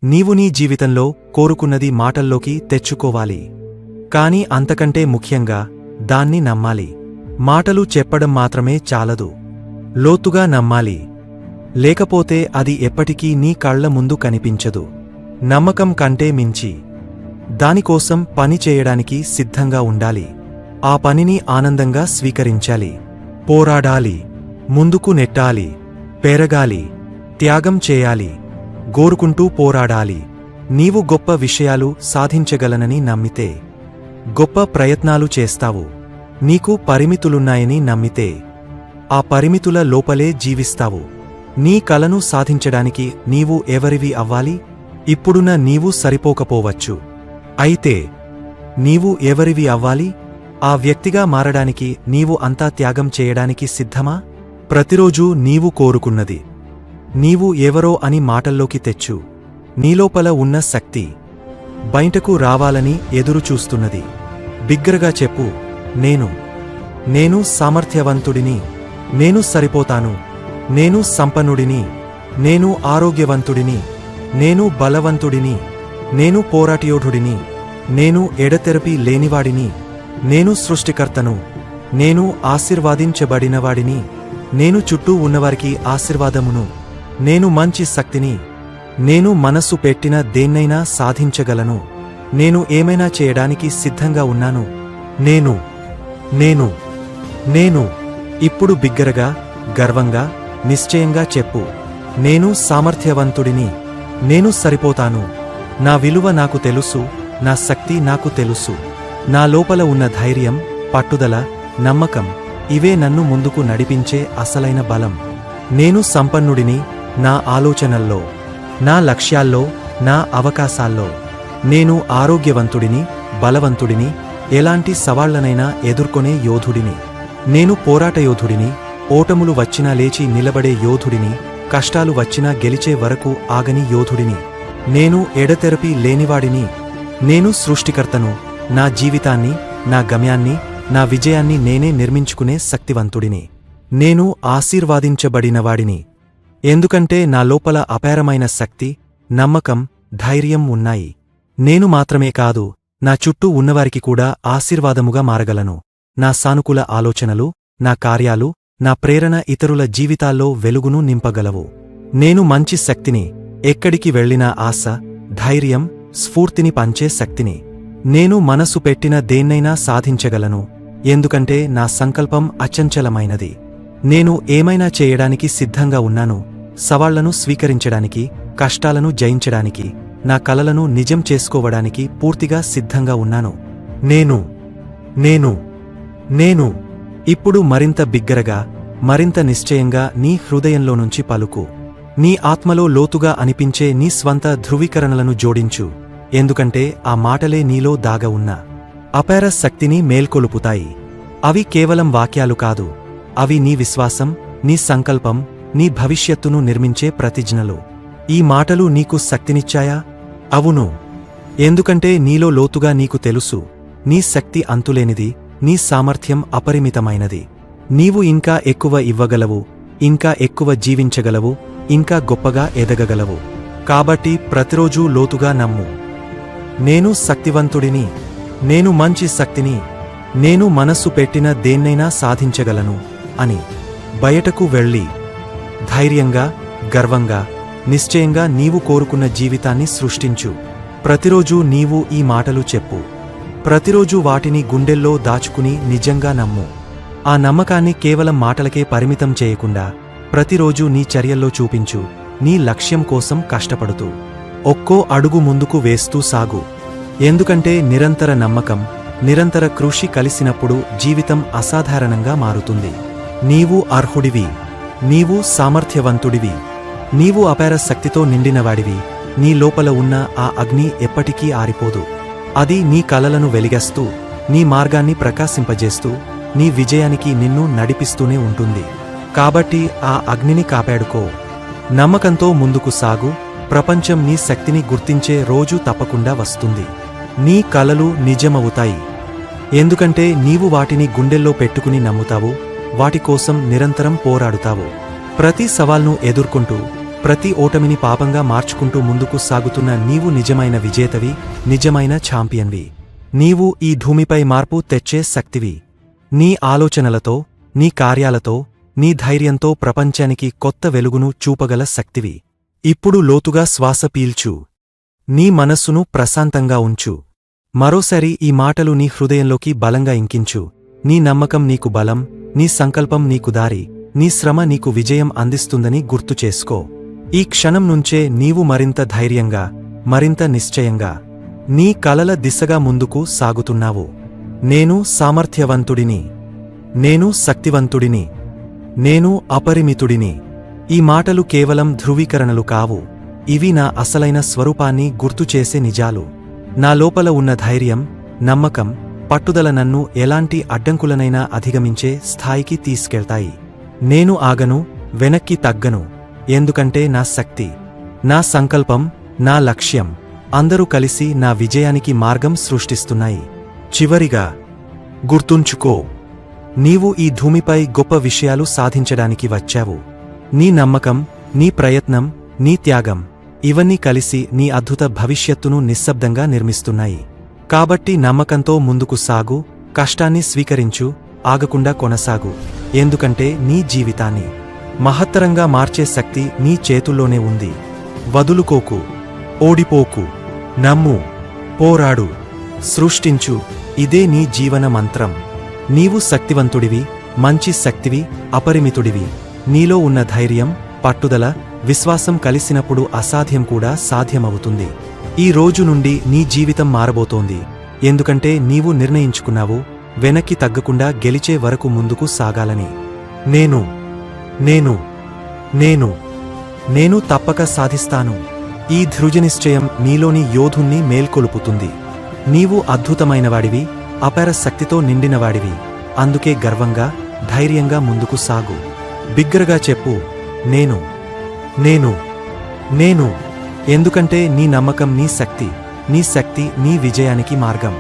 నీవు నీ జీవితంలో కోరుకున్నది మాటల్లోకి తెచ్చుకోవాలి. కాని అంతకంటే ముఖ్యంగా దాన్ని నమ్మాలి. మాటలు చెప్పడం మాత్రమే చాలదు, లోతుగా నమ్మాలి. లేకపోతే అది ఎప్పటికీ నీ కళ్ల ముందు కనిపించదు. నమ్మకం కంటే మించి దానికోసం పని చేయడానికి సిద్ధంగా ఉండాలి. ఆ పనిని ఆనందంగా స్వీకరించాలి. పోరాడాలి, ముందుకు నెట్టాలి, పెరగాలి, త్యాగం చేయాలి, గోరుకుంటూ పోరాడాలి. నీవు గొప్ప విషయాలు సాధించగలనని నమ్మితే గొప్ప ప్రయత్నాలు చేస్తావు. నీకు పరిమితులున్నాయని నమ్మితే ఆ పరిమితుల లోపలే జీవిస్తావు. నీ కలను సాధించడానికి నీవు ఎవరివి అవ్వాలి? ఇప్పుడున్న నీవు సరిపోకపోవచ్చు. అయితే నీవు ఎవరివి అవ్వాలి? ఆ వ్యక్తిగా మారడానికి నీవు అంతా త్యాగం చేయడానికి సిద్ధమా? ప్రతిరోజూ నీవు కోరుకున్నది నీవు ఎవరో అని మాటల్లోకి తెచ్చు. నీలోపల ఉన్న శక్తి బయటకు రావాలని ఎదురుచూస్తున్నది. బిగ్గరగా చెప్పు, నేను సామర్థ్యవంతుడిని, నేను సరిపోతాను, నేను సంపన్నుడిని, నేను ఆరోగ్యవంతుడిని, నేను బలవంతుడిని, నేను పోరాటయోధుడిని, నేను ఎడతెరపి లేనివాడిని, నేను సృష్టికర్తను, నేను ఆశీర్వాదించబడినవాడిని, నేను చుట్టూ ఉన్నవారికి ఆశీర్వాదమును, నేను మంచి శక్తిని, నేను మనస్సు పెట్టిన దేన్నైనా సాధించగలను, నేను ఏమైనా చేయడానికి సిద్ధంగా ఉన్నాను, నేను ఇప్పుడు బిగ్గరగా, గర్వంగా, నిశ్చయంగా చెప్పు, నేను సామర్థ్యవంతుడిని, నేను సరిపోతాను, నా విలువ నాకు తెలుసు, నా శక్తి నాకు తెలుసు, నా లోపల ఉన్న ధైర్యం, పట్టుదల, నమ్మకం ఇవే నన్ను ముందుకు నడిపించే అసలైన బలం. నేను సంపన్నుడిని నా ఆలోచనల్లో, నా లక్ష్యాల్లో, నా అవకాశాల్లో. నేను ఆరోగ్యవంతుడిని, బలవంతుడిని, ఎలాంటి సవాళ్లనైనా ఎదుర్కొనే యోధుడిని. నేను పోరాటయోధుడిని, ఓటములు వచ్చినా లేచి నిలబడే యోధుడిని, కష్టాలు వచ్చినా గెలిచే వరకు ఆగని యోధుడిని. నేను ఎడతెరపి లేనివాడిని, నేను సృష్టికర్తను, నా జీవితాన్ని, నా గమ్యాన్ని, నా విజయాన్ని నేనే నిర్మించుకునే శక్తివంతుడిని. నేను ఆశీర్వాదించబడినవాడిని, ఎందుకంటే నా లోపల అపారమైన శక్తి, నమ్మకం, ధైర్యం ఉన్నాయి. నేను మాత్రమే కాదు, నా చుట్టూ ఉన్నవారికి కూడా ఆశీర్వాదముగా మారగలను. నా సానుకూల ఆలోచనలు, నా కార్యాలు, నా ప్రేరణ ఇతరుల జీవితాల్లో వెలుగును నింపగలవు. నేను మంచి శక్తిని, ఎక్కడికి వెళ్లినా ఆశ, ధైర్యం, స్ఫూర్తిని పంచే శక్తిని. నేను మనసు పెట్టిన దేన్నైనా సాధించగలను, ఎందుకంటే నా సంకల్పం అచంచలమైనది. నేను ఏమైనా చేయడానికి సిద్ధంగా ఉన్నాను, సవాళ్లను స్వీకరించడానికి, కష్టాలను జయించడానికి, నా కలలను నిజం చేసుకోవడానికి పూర్తిగా సిద్ధంగా ఉన్నాను. నేను ఇప్పుడు మరింత బిగ్గరగా, మరింత నిశ్చయంగా నీ హృదయంలో నుంచి పలుకు. నీ ఆత్మలో లోతుగా అనిపించే నీ స్వంత ధృవీకరణలను జోడించు, ఎందుకంటే ఆ మాటలే నీలో దాగ ఉన్న అపార శక్తిని మేల్కొలుపుతాయి. అవి కేవలం వాక్యాలు కాదు, అవి నీ విశ్వాసం, నీ సంకల్పం, నీ భవిష్యత్తును నిర్మించే ప్రతిజ్ఞలు. ఈ మాటలు నీకు శక్తినిచ్చాయా? అవును, ఎందుకంటే నీలో లోతుగా నీకు తెలుసు, నీ శక్తి అంతులేనిది, నీ సామర్థ్యం అపరిమితమైనది. నీవు ఇంకా ఎక్కువ ఇవ్వగలవు, ఇంకా ఎక్కువ జీవించగలవు, ఇంకా గొప్పగా ఎదగగలవు. కాబట్టి ప్రతిరోజూ లోతుగా నమ్ము, నేను శక్తివంతుడిని, నేను మంచి శక్తిని, నేను మనస్సు పెట్టిన దేన్నైనా సాధించగలను అని. బయటకు వెళ్ళి ధైర్యంగా, గర్వంగా, నిశ్చయంగా నీవు కోరుకున్న జీవితాన్ని సృష్టించు. ప్రతిరోజూ నీవు ఈ మాటలు చెప్పు. ప్రతిరోజూ వాటిని గుండెల్లో దాచుకుని నిజంగా నమ్ము. ఆ నమ్మకాన్ని కేవలం మాటలకే పరిమితం చేయకుండా ప్రతిరోజూ నీ చర్యల్లో చూపించు. నీ లక్ష్యం కోసం కష్టపడుతూ ఒక్కో అడుగు ముందుకు వేస్తూ సాగు. ఎందుకంటే నిరంతర నమ్మకం, నిరంతర కృషి కలిసినప్పుడు జీవితం అసాధారణంగా మారుతుంది. నీవు అర్హుడివి, నీవు సామర్థ్యవంతుడివి, నీవు అపార శక్తితో నిండినవాడివి. నీ లోపల ఉన్న ఆ అగ్ని ఎప్పటికీ ఆరిపోదు. అది నీ కలలను వెలిగస్తూ, నీ మార్గాన్ని ప్రకాశింపజేస్తూ, నీ విజయానికి నిన్ను నడిపిస్తూనే ఉంటుంది. కాబట్టి ఆ అగ్నిని కాపాడుకో. నమ్మకంతో ముందుకు సాగు. ప్రపంచం నీ శక్తిని గుర్తించే రోజు తప్పకుండా వస్తుంది. నీ కలలు నిజమవుతాయి, ఎందుకంటే నీవు వాటిని గుండెల్లో పెట్టుకుని నమ్ముతావు, వాటి కోసం నిరంతరం పోరాడుతావు. ప్రతి సవాల్ను ఎదుర్కొంటూ, ప్రతి ఓటమిని పాపంగా మార్చుకుంటూ ముందుకు సాగుతున్న నీవు నిజమైన విజేతవి, నిజమైన ఛాంపియన్వి. నీవు ఈ భూమిపై మార్పు తెచ్చే శక్తివి. నీ ఆలోచనలతో, నీ కార్యాలతో, నీ ధైర్యంతో ప్రపంచానికి కొత్త వెలుగును చూపగల శక్తివి. ఇప్పుడు లోతుగా శ్వాస పీల్చు. నీ మనస్సును ప్రశాంతంగా ఉంచు. మరోసారి ఈ మాటలు నీ హృదయంలోకి బలంగా ఇంకించు. నీ నమ్మకం నీకు బలం, నీ సంకల్పం నీకు దారి, నీ శ్రమ నీకు విజయం అందిస్తుందని గుర్తుచేసుకో. ఈ క్షణం నుంచే నీవు మరింత ధైర్యంగా, మరింత నిశ్చయంగా నీ కలల దిశగా ముందుకు సాగుతున్నావు. నేను సామర్థ్యవంతుడిని, నేను శక్తివంతుడిని, నేను అపరిమితుడిని. ఈ మాటలు కేవలం ధృవీకరణలు కావు. ఇవి నా అసలైన స్వరూపాన్ని గుర్తుచేసే నిజాలు. నా లోపల ఉన్న ధైర్యం, నమ్మకం, పట్టుదల నన్ను ఎలాంటి అడ్డంకులనైనా అధిగమించే స్థాయికి తీసుకెళ్తాయి. నేను ఆగను, వెనక్కి తగ్గను. ఎందుకంటే నా శక్తి, నా సంకల్పం, నా లక్ష్యం అందరూ కలిసి నా విజయానికి మార్గం సృష్టిస్తున్నాయి. చివరిగా గుర్తుంచుకో, నీవు ఈ భూమిపై గొప్ప విషయాలు సాధించడానికి వచ్చావు. నీ నమ్మకం, నీ ప్రయత్నం, నీ త్యాగం ఇవన్నీ కలిసి నీ అద్భుత భవిష్యత్తును నిశ్శబ్దంగా నిర్మిస్తున్నాయి. కాబట్టి నమ్మకంతో ముందుకు సాగు, కష్టాన్ని స్వీకరించు, ఆగకుండా కొనసాగు. ఎందుకంటే నీ జీవితాన్ని మహత్తరంగా మార్చే శక్తి నీ చేతుల్లోనే ఉంది. వదులుకోకు, ఓడిపోకు, నమ్ము, పోరాడు, సృష్టించు. ఇదే నీ జీవన మంత్రం. నీవు శక్తివంతుడివి, మంచి శక్తివి, అపరిమితుడివి. నీలో ఉన్న ధైర్యం, పట్టుదల, విశ్వాసం కలిసినప్పుడు అసాధ్యం కూడా సాధ్యమవుతుంది. ఈ రోజు నుండి నీ జీవితం మారబోతోంది. ఎందుకంటే నీవు నిర్ణయించుకున్నావు, వెనక్కి తగ్గకుండా గెలిచే వరకు ముందుకు సాగాలని. నేను నేను నేను నేను తప్పక సాధిస్తాను. ఈ ధృజనిశ్చయం నీలోని యోధుణ్ణి మేల్కొలుపుతుంది. నీవు అద్భుతమైనవాడివి, అపార శక్తితో నిండినవాడివి. అందుకే గర్వంగా, ధైర్యంగా ముందుకు సాగు. బిగ్గరగా చెప్పు, నేను నేను నేను ఎందుకంటే నీ నమ్మకం నీ శక్తి, నీ శక్తి నీ విజయానికి మార్గం.